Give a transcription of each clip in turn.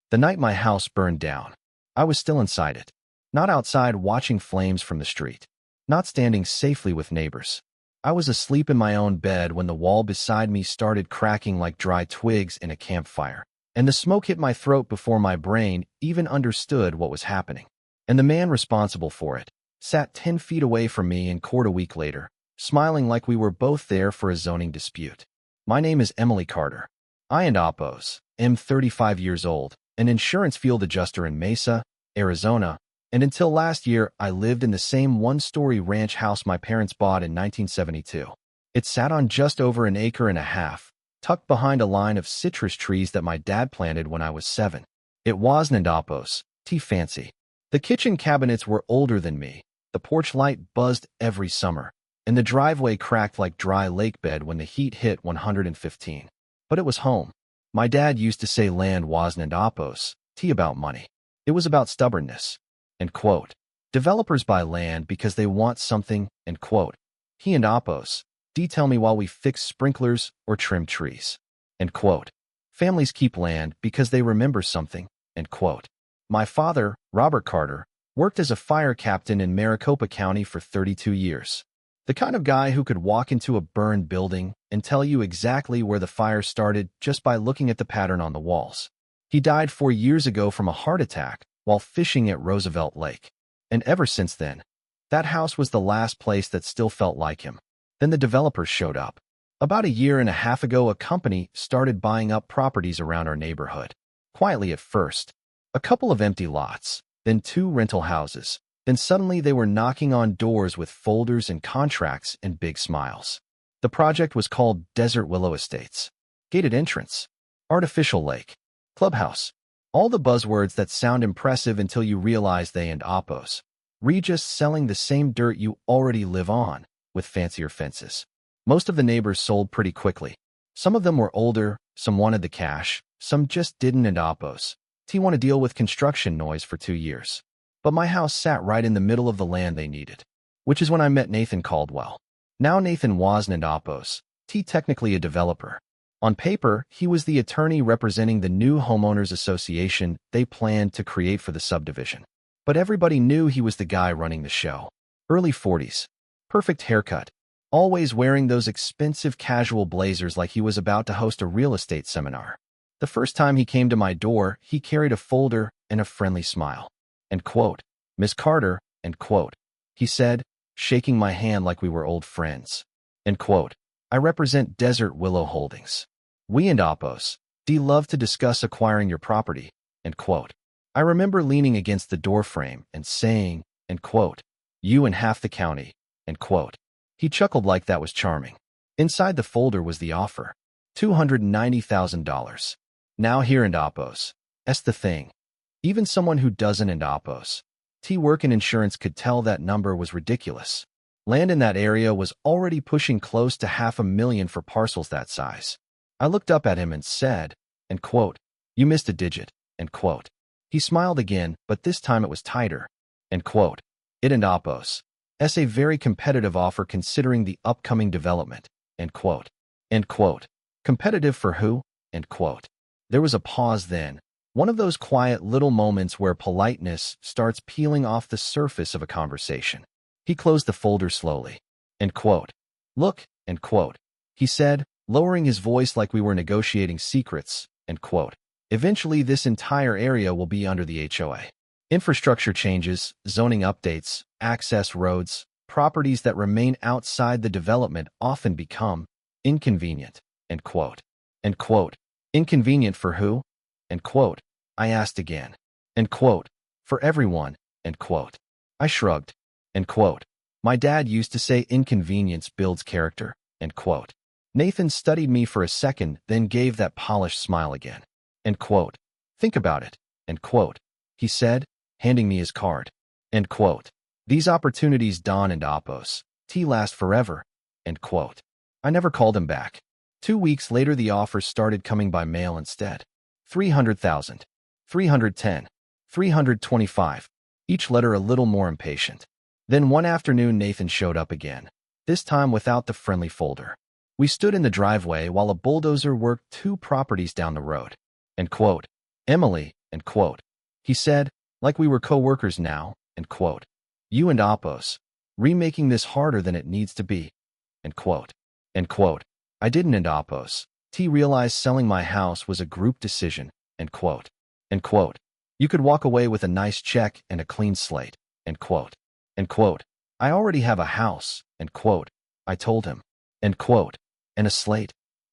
The night my house burned down, I was still inside it. Not outside watching flames from the street. Not standing safely with neighbors. I was asleep in my own bed when the wall beside me started cracking like dry twigs in a campfire, and the smoke hit my throat before my brain even understood what was happening. And the man responsible for it sat 10 feet away from me in court a week later, smiling like we were both there for a zoning dispute. My name is Emily Carter. I and Oppos, am 35 years old, an insurance field adjuster in Mesa, Arizona, and until last year, I lived in the same one-story ranch house my parents bought in 1972. It sat on just over an acre and a half, tucked behind a line of citrus trees that my dad planted when I was 7. It wasn't Oppos, tea fancy. The kitchen cabinets were older than me, the porch light buzzed every summer, and the driveway cracked like dry lake bed when the heat hit 115. But it was home. My dad used to say land wasn't Oppos, tea about money. It was about stubbornness. End quote. Developers buy land because they want something, end quote. He and Oppos, tell me while we fix sprinklers or trim trees. End quote. Families keep land because they remember something, end quote. My father, Robert Carter, worked as a fire captain in Maricopa County for 32 years. The kind of guy who could walk into a burned building and tell you exactly where the fire started just by looking at the pattern on the walls. He died 4 years ago from a heart attack while fishing at Roosevelt Lake. And ever since then, that house was the last place that still felt like him. Then the developers showed up. About a year and a half ago, a company started buying up properties around our neighborhood. Quietly at first, a couple of empty lots, then 2 rental houses. Then suddenly they were knocking on doors with folders and contracts and big smiles. The project was called Desert Willow Estates. Gated entrance, artificial lake, clubhouse. All the buzzwords that sound impressive until you realize they and Oppos. Just selling the same dirt you already live on, with fancier fences. Most of the neighbors sold pretty quickly. Some of them were older, some wanted the cash, some just didn't, and Oppos want to deal with construction noise for 2 years. But my house sat right in the middle of the land they needed, which is when I met Nathan Caldwell. Now Nathan wasn't Oppos, technically a developer. On paper, he was the attorney representing the new homeowners association they planned to create for the subdivision. But everybody knew he was the guy running the show. Early 40s. Perfect haircut. Always wearing those expensive casual blazers like he was about to host a real estate seminar. The first time he came to my door, he carried a folder and a friendly smile. End quote. Miss Carter, end quote. He said, shaking my hand like we were old friends. End quote. I represent Desert Willow Holdings. We and Oppos, love to discuss acquiring your property, end quote. I remember leaning against the doorframe and saying, end quote, you and half the county, end quote. He chuckled like that was charming. Inside the folder was the offer, $290,000. Now here and Oppos. That's the thing. Even someone who doesn't and Oppos work in insurance could tell that number was ridiculous. Land in that area was already pushing close to $500,000 for parcels that size. I looked up at him and said, end quote, you missed a digit, end quote. He smiled again, but this time it was tighter, end quote. It and Oppos. A very competitive offer considering the upcoming development, end quote. End quote. Competitive for who? End quote. There was a pause then. One of those quiet little moments where politeness starts peeling off the surface of a conversation. He closed the folder slowly. End quote. Look, end quote. He said, lowering his voice like we were negotiating secrets, end quote. Eventually this entire area will be under the HOA. Infrastructure changes, zoning updates, access roads, properties that remain outside the development often become inconvenient, end quote. End quote. Inconvenient for who? End quote. I asked again. End quote. For everyone, end quote. I shrugged. End quote. My dad used to say inconvenience builds character, end quote. Nathan studied me for a second, then gave that polished smile again. End quote. Think about it, end quote. He said, handing me his card. End quote. These opportunities dawn and Oppos, last forever, end quote. I never called him back. 2 weeks later the offers started coming by mail instead. 300,000, 310, 325, each letter a little more impatient. Then one afternoon Nathan showed up again, this time without the friendly folder. We stood in the driveway while a bulldozer worked 2 properties down the road. End quote. Emily, end quote. He said, like we were co-workers now, end quote. You and Apos, remaking this harder than it needs to be, end quote. End quote. I didn't end Apos. T realized selling my house was a group decision, end quote. End quote. You could walk away with a nice check and a clean slate, end quote. End quote. I already have a house, end quote. I told him, end quote. And a slate,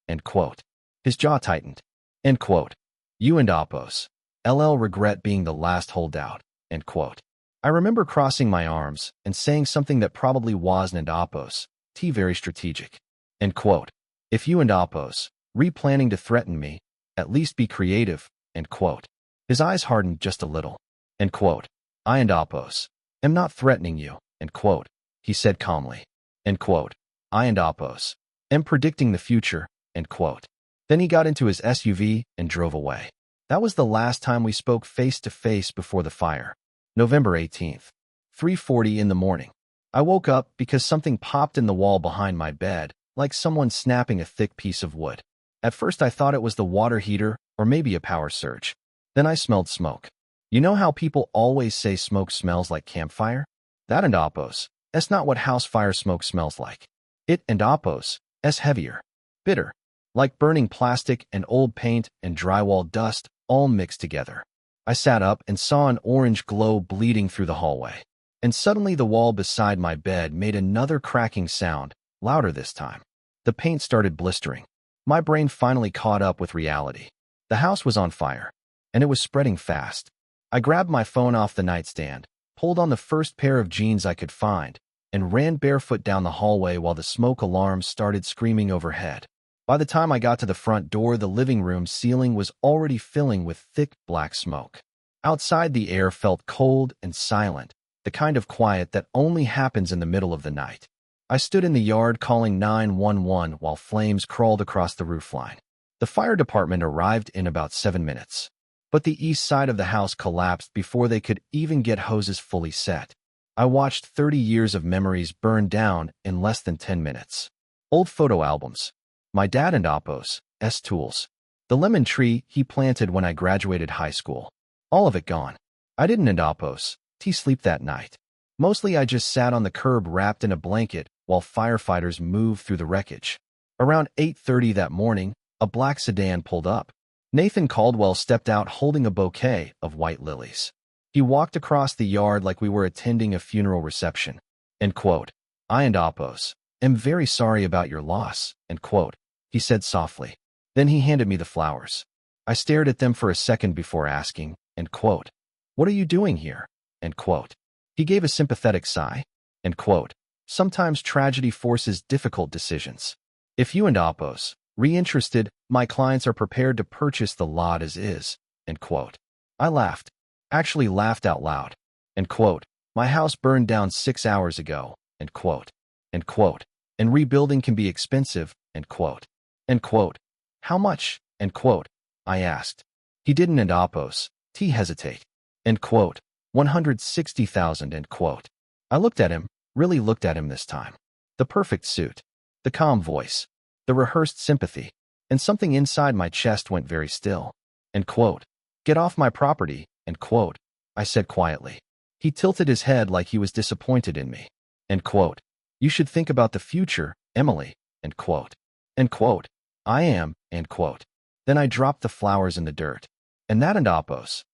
end quote. His jaw tightened, end quote. You and Apos. LL regret being the last holdout, end quote. I remember crossing my arms and saying something that probably wasn't Apos. T very strategic, end quote. If you and Apos, planning to threaten me, at least be creative, end quote. His eyes hardened just a little, end quote. I and Apos am not threatening you, end quote. He said calmly, end quote. I and Apos am predicting the future, end quote. Then he got into his SUV and drove away. That was the last time we spoke face to face before the fire. November 18th, 3:40 in the morning. I woke up because something popped in the wall behind my bed, like someone snapping a thick piece of wood. At first I thought it was the water heater or maybe a power surge. Then I smelled smoke. You know how people always say smoke smells like campfire? That and Apos, that's not what house fire smoke smells like. It and Apos, that's heavier, bitter, like burning plastic and old paint and drywall dust all mixed together. I sat up and saw an orange glow bleeding through the hallway. And suddenly the wall beside my bed made another cracking sound, louder this time. The paint started blistering. My brain finally caught up with reality. The house was on fire, and it was spreading fast. I grabbed my phone off the nightstand, pulled on the first pair of jeans I could find, and ran barefoot down the hallway while the smoke alarms started screaming overhead. By the time I got to the front door, the living room ceiling was already filling with thick black smoke. Outside, the air felt cold and silent, the kind of quiet that only happens in the middle of the night. I stood in the yard calling 911 while flames crawled across the roofline. The fire department arrived in about 7 minutes. But the east side of the house collapsed before they could even get hoses fully set. I watched 30 years of memories burn down in less than 10 minutes. Old photo albums. My dad and Apos, tools. The lemon tree he planted when I graduated high school. All of it gone. I didn't end Apos, sleep that night. Mostly I just sat on the curb wrapped in a blanket while firefighters moved through the wreckage. Around 8:30 that morning, a black sedan pulled up. Nathan Caldwell stepped out holding a bouquet of white lilies. He walked across the yard like we were attending a funeral reception. End quote. I and Apos am very sorry about your loss, end quote, he said softly. Then he handed me the flowers. I stared at them for a second before asking, end quote, what are you doing here? End quote. He gave a sympathetic sigh. End quote. Sometimes tragedy forces difficult decisions. If you and Apos, interested, my clients are prepared to purchase the lot as is, end quote. I laughed. Actually laughed out loud. End quote. My house burned down 6 hours ago, end quote. End quote. And rebuilding can be expensive, end quote. End quote. How much, end quote, I asked. He didn't end Apos, hesitate. End quote. 160,000, end quote. I looked at him, really looked at him this time. The perfect suit, the calm voice, the rehearsed sympathy, and something inside my chest went very still. End quote. Get off my property, end quote, I said quietly. He tilted his head like he was disappointed in me. End quote. You should think about the future, Emily, end quote. End quote. I am, end quote. Then I dropped the flowers in the dirt. And that and Apos.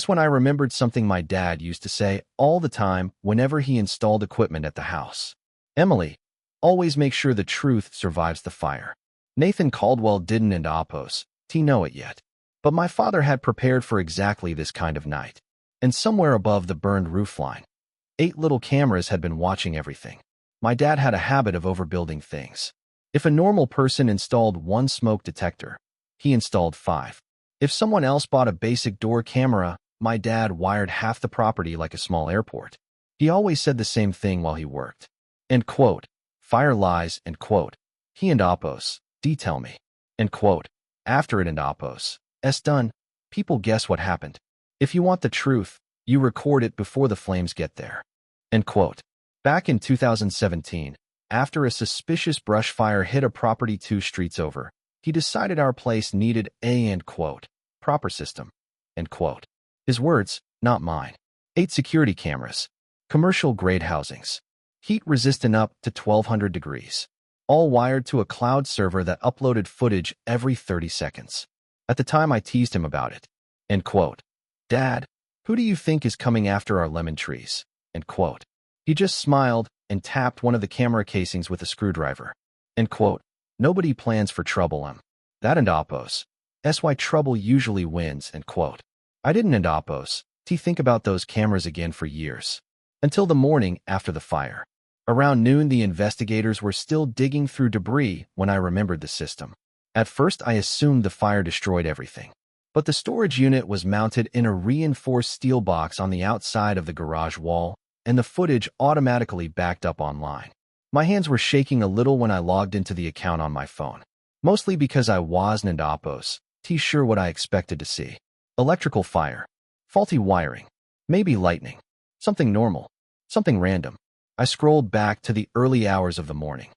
When I remembered something my dad used to say all the time whenever he installed equipment at the house. Emily, always make sure the truth survives the fire. Nathan Caldwell didn't end Apos, know it yet. But my father had prepared for exactly this kind of night. And somewhere above the burned roofline, 8 little cameras had been watching everything. My dad had a habit of overbuilding things. If a normal person installed 1 smoke detector, he installed 5. If someone else bought a basic door camera, my dad wired half the property like a small airport. He always said the same thing while he worked. End quote. Fire lies, end quote. He and Apos, tell me. End quote. After it and Apos, done, people guess what happened. If you want the truth, you record it before the flames get there. End quote. Back in 2017, after a suspicious brush fire hit a property 2 streets over, he decided our place needed a, end quote, proper system. End quote. His words, not mine. 8 security cameras. Commercial-grade housings. Heat-resistant up to 1200 degrees. All wired to a cloud server that uploaded footage every 30 seconds. At the time, I teased him about it. End quote. Dad, who do you think is coming after our lemon trees? End quote. He just smiled and tapped one of the camera casings with a screwdriver. End quote. Nobody plans for trouble. That and oppos. That's why trouble usually wins. End quote. I didn't end oppos. Think about those cameras again for years. Until the morning after the fire. Around noon, the investigators were still digging through debris when I remembered the system. At first, I assumed the fire destroyed everything. But the storage unit was mounted in a reinforced steel box on the outside of the garage wall, and the footage automatically backed up online. My hands were shaking a little when I logged into the account on my phone. Mostly because I wasn't oppos. Sure what I expected to see. Electrical fire. Faulty wiring. Maybe lightning. Something normal. Something random. I scrolled back to the early hours of the morning.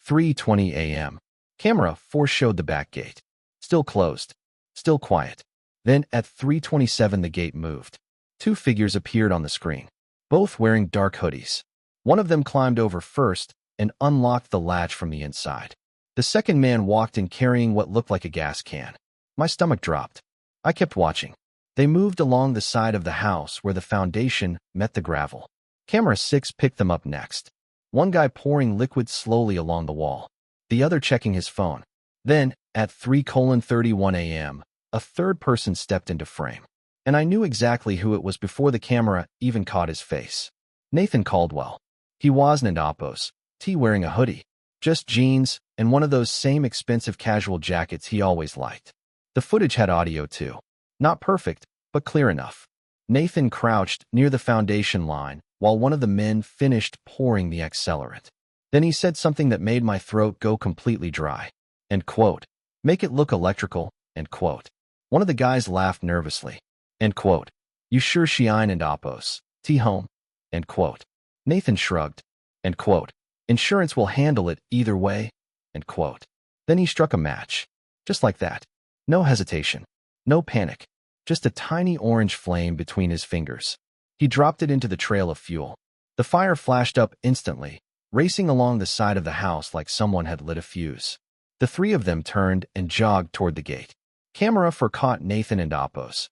3:20 a.m. Camera 4 showed the back gate. Still closed. Still quiet. Then, at 3:27 the gate moved. 2 figures appeared on the screen. Both wearing dark hoodies. One of them climbed over first and unlocked the latch from the inside. The second man walked in carrying what looked like a gas can. My stomach dropped. I kept watching. They moved along the side of the house where the foundation met the gravel. Camera 6 picked them up next. One guy pouring liquid slowly along the wall. The other checking his phone. Then, at 3:31 a.m., a third person stepped into frame. And I knew exactly who it was before the camera even caught his face. Nathan Caldwell. He wasn't oppos. Wearing a hoodie. Just jeans and one of those same expensive casual jackets he always liked. The footage had audio too. Not perfect, but clear enough. Nathan crouched near the foundation line while one of the men finished pouring the accelerant. Then he said something that made my throat go completely dry. End quote. Make it look electrical. End quote. One of the guys laughed nervously. End quote. You sure she ain't oppos. Home. End quote. Nathan shrugged. End quote. Insurance will handle it either way. End quote. Then he struck a match. Just like that. No hesitation. No panic. Just a tiny orange flame between his fingers. He dropped it into the trail of fuel. The fire flashed up instantly, racing along the side of the house like someone had lit a fuse. The 3 of them turned and jogged toward the gate. Camera 4 caught Nathan and oppos.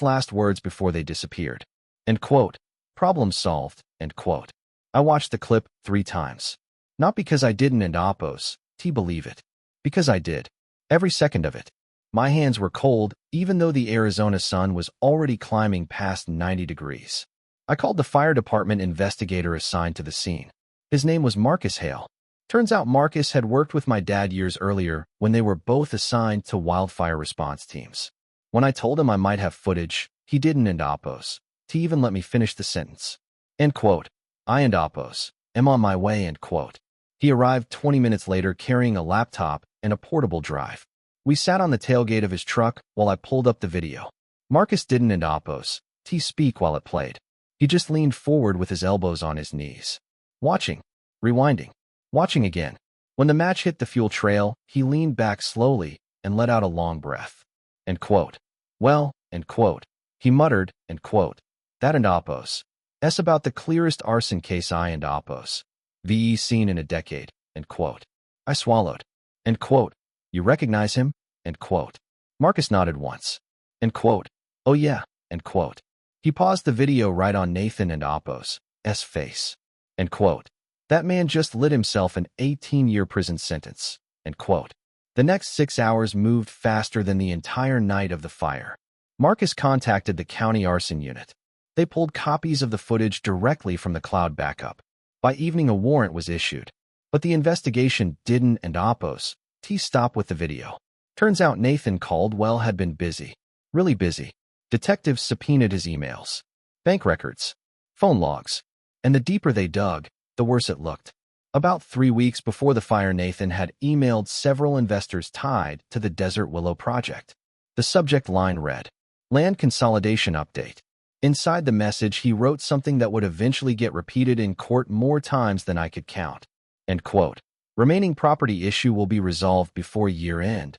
Last words before they disappeared. End quote. Problem solved. End quote. I watched the clip 3 times. Not because I didn't end oppos. Believe it. Because I did. Every second of it. My hands were cold, even though the Arizona sun was already climbing past 90 degrees. I called the fire department investigator assigned to the scene. His name was Marcus Hale. Turns out Marcus had worked with my dad years earlier when they were both assigned to wildfire response teams. When I told him I might have footage, he didn't end oppos. He even let me finish the sentence. End quote. I end oppos. Am on my way. End quote. He arrived 20 minutes later carrying a laptop and a portable drive. We sat on the tailgate of his truck while I pulled up the video. Marcus didn't end oppos. Speak while it played. He just leaned forward with his elbows on his knees. Watching. Rewinding. Watching again. When the match hit the fuel trail, he leaned back slowly and let out a long breath. End quote. Well, end quote. He muttered, end quote. That and oppos. S about the clearest arson case I and oppos. VE seen in a decade. End quote. I swallowed. End quote. You recognize him? End quote. Marcus nodded once. End quote. Oh yeah. End quote. He paused the video right on Nathan and oppos' face. End quote. That man just lit himself an 18-year prison sentence. End quote. The next 6 hours moved faster than the entire night of the fire. Marcus contacted the county arson unit. They pulled copies of the footage directly from the cloud backup. By evening, a warrant was issued. But the investigation didn't and oppos. Stop with the video. Turns out Nathan Caldwell had been busy. Really busy. Detectives subpoenaed his emails, bank records, phone logs. And the deeper they dug, the worse it looked. About 3 weeks before the fire, Nathan had emailed several investors tied to the Desert Willow project. The subject line read, Land Consolidation Update. Inside the message, he wrote something that would eventually get repeated in court more times than I could count. End quote. Remaining property issue will be resolved before year end.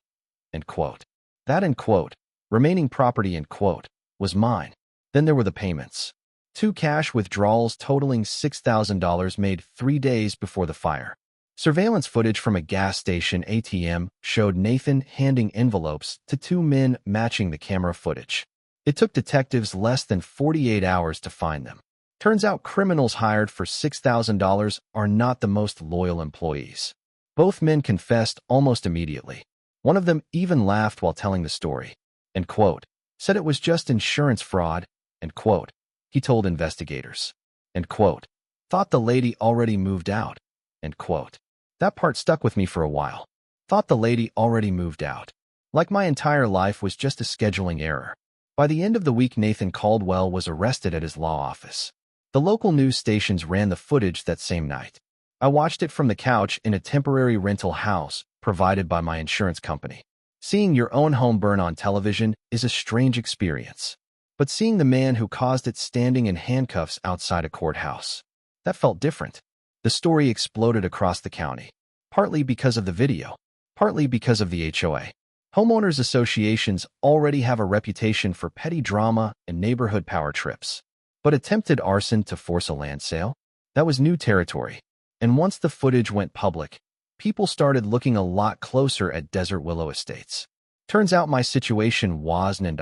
End quote. That end quote. Remaining property end quote. was mine. Then there were the payments. 2 cash withdrawals totaling $6,000 made 3 days before the fire. Surveillance footage from a gas station ATM showed Nathan handing envelopes to 2 men matching the camera footage. It took detectives less than 48 hours to find them. Turns out criminals hired for $6,000 are not the most loyal employees. Both men confessed almost immediately. One of them even laughed while telling the story. End quote. Said it was just insurance fraud. End quote. He told investigators. End quote. Thought the lady already moved out. End quote. That part stuck with me for a while. Thought the lady already moved out. Like my entire life was just a scheduling error. By the end of the week, Nathan Caldwell was arrested at his law office. The local news stations ran the footage that same night. I watched it from the couch in a temporary rental house provided by my insurance company. Seeing your own home burn on television is a strange experience. But seeing the man who caused it standing in handcuffs outside a courthouse, that felt different. The story exploded across the county, partly because of the video, partly because of the HOA. Homeowners associations already have a reputation for petty drama and neighborhood power trips. But attempted arson to force a land sale? That was new territory. And once the footage went public, people started looking a lot closer at Desert Willow Estates. Turns out my situation wasn't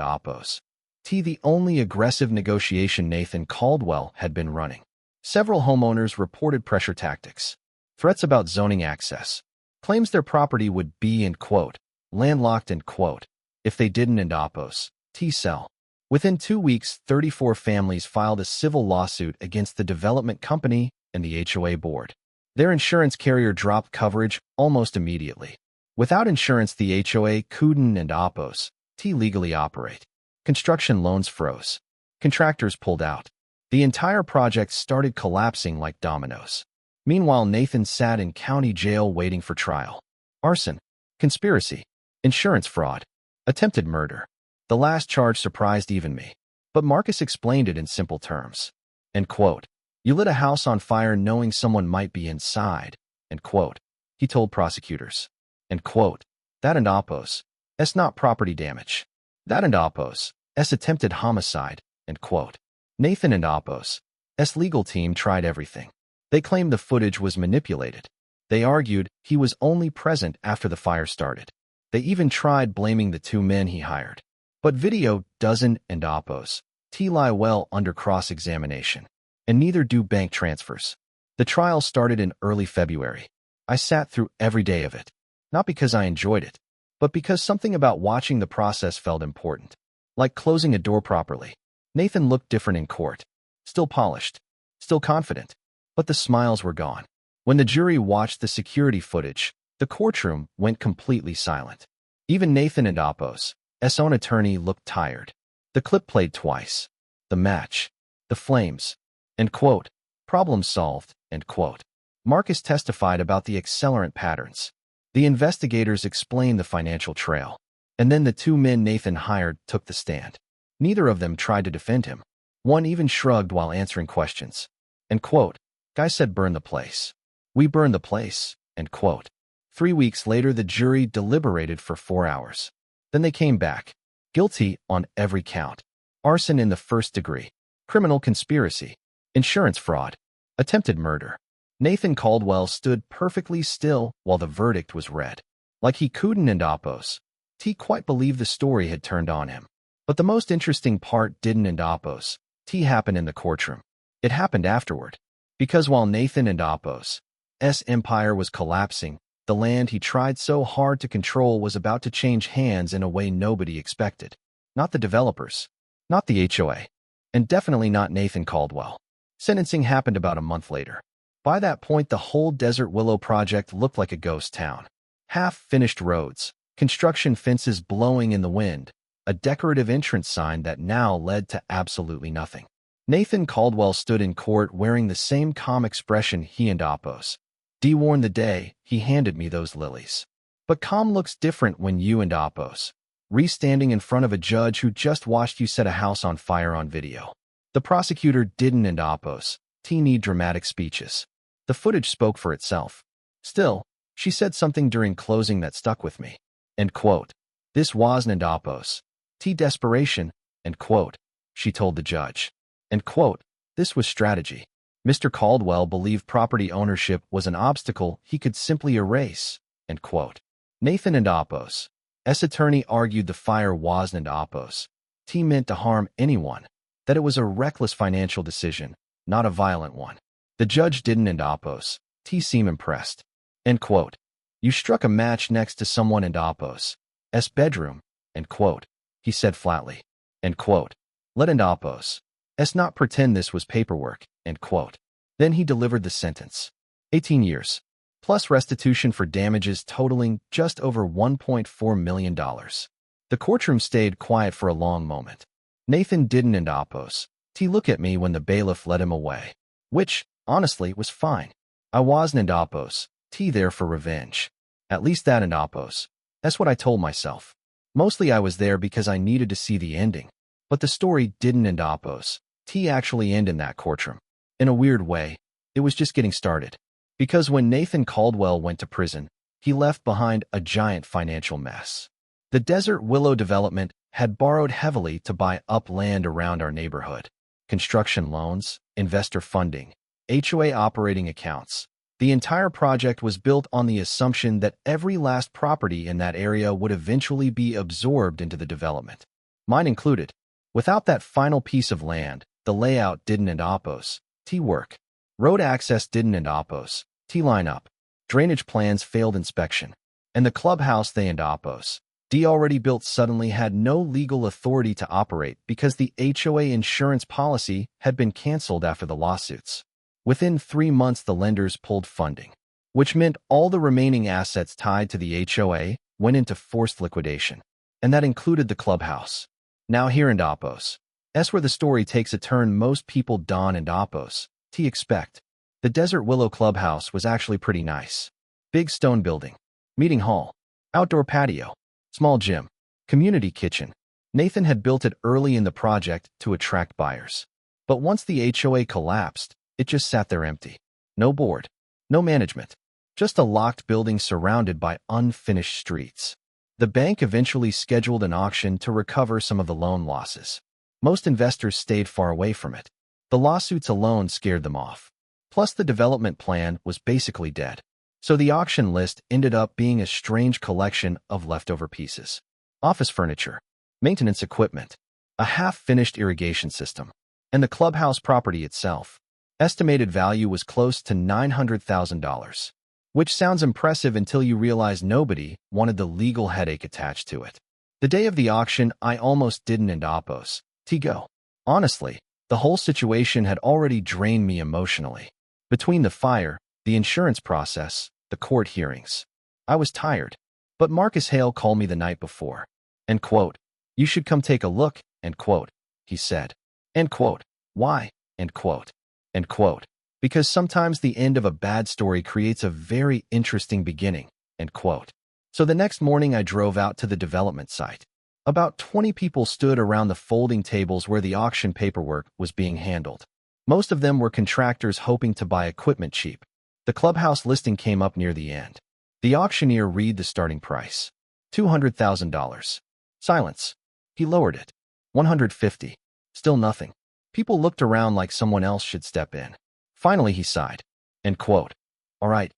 the only aggressive negotiation Nathan Caldwell had been running. Several homeowners reported pressure tactics, threats about zoning access, claims their property would be, end quote, landlocked, end quote, if they didn't sell. Within 2 weeks, 34 families filed a civil lawsuit against the development company and the HOA board. Their insurance carrier dropped coverage almost immediately. Without insurance, the HOA couldn't legally operate. Construction loans froze. Contractors pulled out. The entire project started collapsing like dominoes. Meanwhile, Nathan sat in county jail waiting for trial. Arson, conspiracy, insurance fraud, attempted murder. The last charge surprised even me. But Marcus explained it in simple terms. End quote. You lit a house on fire knowing someone might be inside. End quote. He told prosecutors. End quote. That it's not property damage. That it's attempted homicide. End quote. Nathan and Apo's legal team tried everything. They claimed the footage was manipulated. They argued he was only present after the fire started. They even tried blaming the 2 men he hired. But video doesn't lie well under cross-examination. And neither do bank transfers. The trial started in early February. I sat through every day of it. Not because I enjoyed it, but because something about watching the process felt important. Like closing a door properly. Nathan looked different in court. Still polished. Still confident. But the smiles were gone. When the jury watched the security footage, the courtroom went completely silent. Even Nathan and Apo's own attorney looked tired. The clip played twice. The match. The flames. End quote. Problem solved. End quote. Marcus testified about the accelerant patterns. The investigators explained the financial trail. And then the 2 men Nathan hired took the stand. Neither of them tried to defend him. One even shrugged while answering questions. End quote. Guy said burn the place. We burned the place. End quote. 3 weeks later, the jury deliberated for 4 hours. Then they came back. Guilty on every count. Arson in the first degree. Criminal conspiracy. Insurance fraud. Attempted murder. Nathan Caldwell stood perfectly still while the verdict was read. Like he couldn't quite believe the story had turned on him. But the most interesting part didn't happen in the courtroom. It happened afterward. Because while Nathan and Apo's empire was collapsing, the land he tried so hard to control was about to change hands in a way nobody expected. Not the developers. Not the HOA. And definitely not Nathan Caldwell. Sentencing happened about a month later. By that point, the whole Desert Willow project looked like a ghost town. Half-finished roads, construction fences blowing in the wind, a decorative entrance sign that now led to absolutely nothing. Nathan Caldwell stood in court wearing the same calm expression he and Apo's worn the day he handed me those lilies. But calm looks different when you and Apo's standing in front of a judge who just watched you set a house on fire on video. The prosecutor didn't and Apo's need dramatic speeches. The footage spoke for itself. Still, she said something during closing that stuck with me. End quote. This wasn't Apo's desperation. End quote. she told the judge. End quote. This was strategy. Mr. Caldwell believed property ownership was an obstacle he could simply erase. End quote. Nathan and Oppos. S. attorney argued the fire wasn't Oppos. T meant to harm anyone, that it was a reckless financial decision, not a violent one. The judge didn't and Oppos. T seemed impressed. End quote. You struck a match next to someone in Oppos' bedroom. End quote. He said flatly. End quote. Let and Oppos' not pretend this was paperwork. End quote. Then he delivered the sentence. 18 years, plus restitution for damages totaling just over $1.4 million. The courtroom stayed quiet for a long moment. Nathan didn't and Oppos. T look at me when the bailiff led him away. Which, honestly, was fine. I wasn't and Oppos. T there for revenge. At least that and Oppos. That's what I told myself. Mostly I was there because I needed to see the ending. But the story didn't end Oppos. T actually end in that courtroom. In a weird way, it was just getting started. Because when Nathan Caldwell went to prison, he left behind a giant financial mess. The Desert Willow development had borrowed heavily to buy up land around our neighborhood. Construction loans, investor funding, HOA operating accounts. The entire project was built on the assumption that every last property in that area would eventually be absorbed into the development, mine included. Without that final piece of land, the layout didn't end Oppos. T work. Road access didn't end Oppos. T line up. Drainage plans failed inspection. And the clubhouse they end Oppos. D already built suddenly had no legal authority to operate because the HOA insurance policy had been canceled after the lawsuits. Within 3 months, the lenders pulled funding, which meant all the remaining assets tied to the HOA went into forced liquidation, and that included the clubhouse. Now here in Oppos. That's where the story takes a turn most people Don and Oppos. T expect. The Desert Willow clubhouse was actually pretty nice. Big stone building, meeting hall, outdoor patio, small gym, community kitchen. Nathan had built it early in the project to attract buyers. But once the HOA collapsed, it just sat there empty. No board, no management, just a locked building surrounded by unfinished streets. The bank eventually scheduled an auction to recover some of the loan losses. Most investors stayed far away from it. The lawsuits alone scared them off. Plus, the development plan was basically dead. So the auction list ended up being a strange collection of leftover pieces. Office furniture, maintenance equipment, a half-finished irrigation system, and the clubhouse property itself. Estimated value was close to $900,000, which sounds impressive until you realize nobody wanted the legal headache attached to it. The day of the auction, I almost didn't end Oppos. T go. Honestly, the whole situation had already drained me emotionally. Between the fire, the insurance process, the court hearings, I was tired. But Marcus Hale called me the night before. End quote. You should come take a look. End quote. He said. End quote. Why? End quote. End quote. Because sometimes the end of a bad story creates a very interesting beginning. End quote. So the next morning I drove out to the development site. About 20 people stood around the folding tables where the auction paperwork was being handled. Most of them were contractors hoping to buy equipment cheap. The clubhouse listing came up near the end. The auctioneer read the starting price. $200,000. Silence. He lowered it. $150,000. Still nothing. People looked around like someone else should step in. Finally, he sighed. End quote. All right.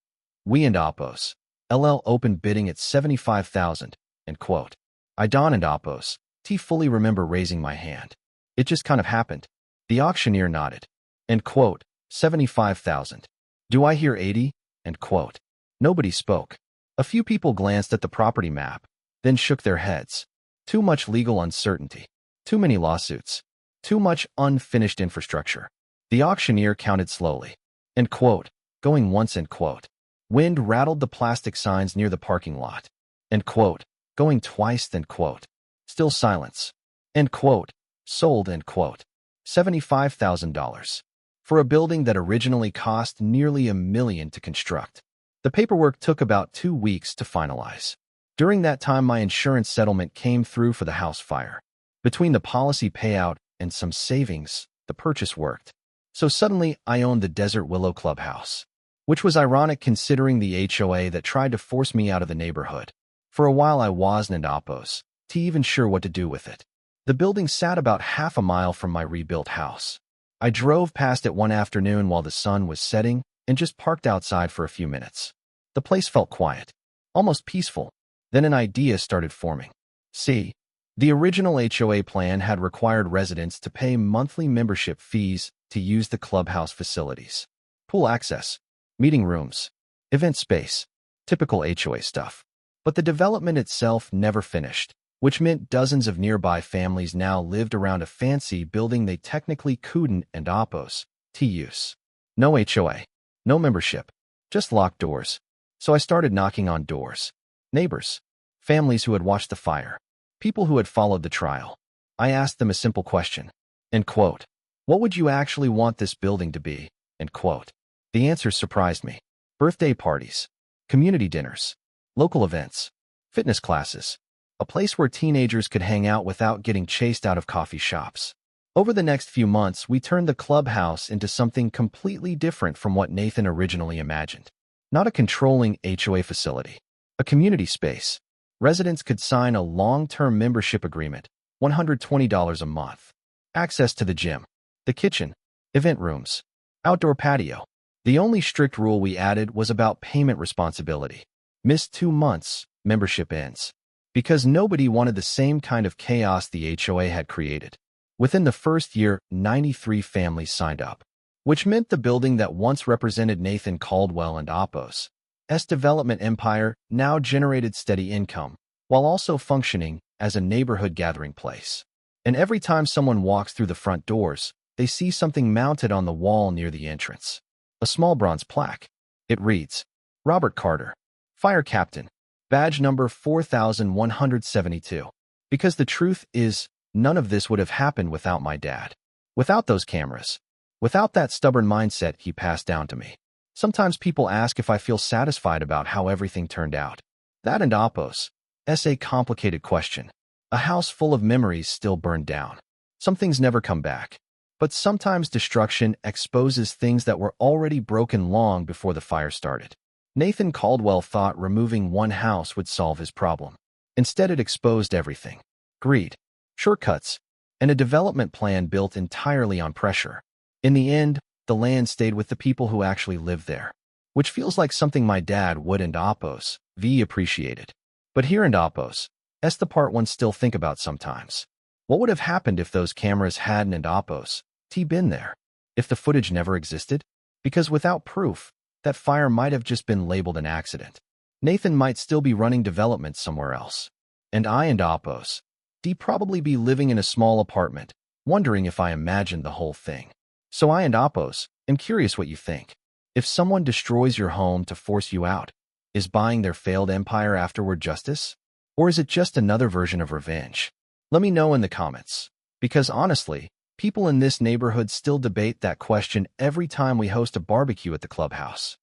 We and Oppos. LL opened bidding at $75,000. End quote. I Don and Oppos. T fully remember raising my hand. It just kind of happened. The auctioneer nodded. End quote. 75,000. Do I hear 80? End quote. Nobody spoke. A few people glanced at the property map, then shook their heads. Too much legal uncertainty. Too many lawsuits. Too much unfinished infrastructure. The auctioneer counted slowly. End quote. Going once. End quote. Wind rattled the plastic signs near the parking lot. End quote. Going twice. End quote. Still silence. End quote. Sold. End quote. $75,000. For a building that originally cost nearly $1 million to construct. The paperwork took about 2 weeks to finalize. During that time, my insurance settlement came through for the house fire. Between the policy payout and some savings, the purchase worked. So suddenly, I owned the Desert Willow Clubhouse, which was ironic considering the HOA that tried to force me out of the neighborhood. For a while, I wasn't Oppos, to even sure what to do with it. The building sat about half a mile from my rebuilt house. I drove past it one afternoon while the sun was setting and just parked outside for a few minutes. The place felt quiet, almost peaceful. Then an idea started forming. See, the original HOA plan had required residents to pay monthly membership fees to use the clubhouse facilities. Pool access, meeting rooms, event space, typical HOA stuff. But the development itself never finished, which meant dozens of nearby families now lived around a fancy building they technically couldn't and oppose to use. No HOA, no membership, just locked doors. So I started knocking on doors. Neighbors, families who had watched the fire, people who had followed the trial. I asked them a simple question. End quote. What would you actually want this building to be? End quote. The answers surprised me. Birthday parties, community dinners, local events, fitness classes, a place where teenagers could hang out without getting chased out of coffee shops. Over the next few months, we turned the clubhouse into something completely different from what Nathan originally imagined. Not a controlling HOA facility, a community space. Residents could sign a long-term membership agreement, $120 a month. Access to the gym, the kitchen, event rooms, outdoor patio. The only strict rule we added was about payment responsibility. Missed 2 months, membership ends. Because nobody wanted the same kind of chaos the HOA had created. Within the first year, 93 families signed up, which meant the building that once represented Nathan Caldwell and Oppo's development empire now generated steady income, while also functioning as a neighborhood gathering place. And every time someone walks through the front doors, they see something mounted on the wall near the entrance. A small bronze plaque. It reads, Robert Carter, Fire Captain, badge number 4172. Because the truth is, none of this would have happened without my dad. Without those cameras. Without that stubborn mindset he passed down to me. Sometimes people ask if I feel satisfied about how everything turned out. That and Oppo's a complicated question. A house full of memories still burned down. Some things never come back. But sometimes destruction exposes things that were already broken long before the fire started. Nathan Caldwell thought removing one house would solve his problem. Instead, it exposed everything. Greed, shortcuts, and a development plan built entirely on pressure. In the end, the land stayed with the people who actually lived there, which feels like something my dad would and Oppo's appreciated. But here and Oppo's, the part one still think about sometimes. What would have happened if those cameras hadn't and Oppo's been there? If the footage never existed? Because without proof, that fire might have just been labeled an accident. Nathan might still be running development somewhere else. And I and Oppo's probably be living in a small apartment, wondering if I imagined the whole thing. So I and Oppo's am curious what you think. If someone destroys your home to force you out, is buying their failed empire afterward justice? Or is it just another version of revenge? Let me know in the comments. Because honestly, people in this neighborhood still debate that question every time we host a barbecue at the clubhouse.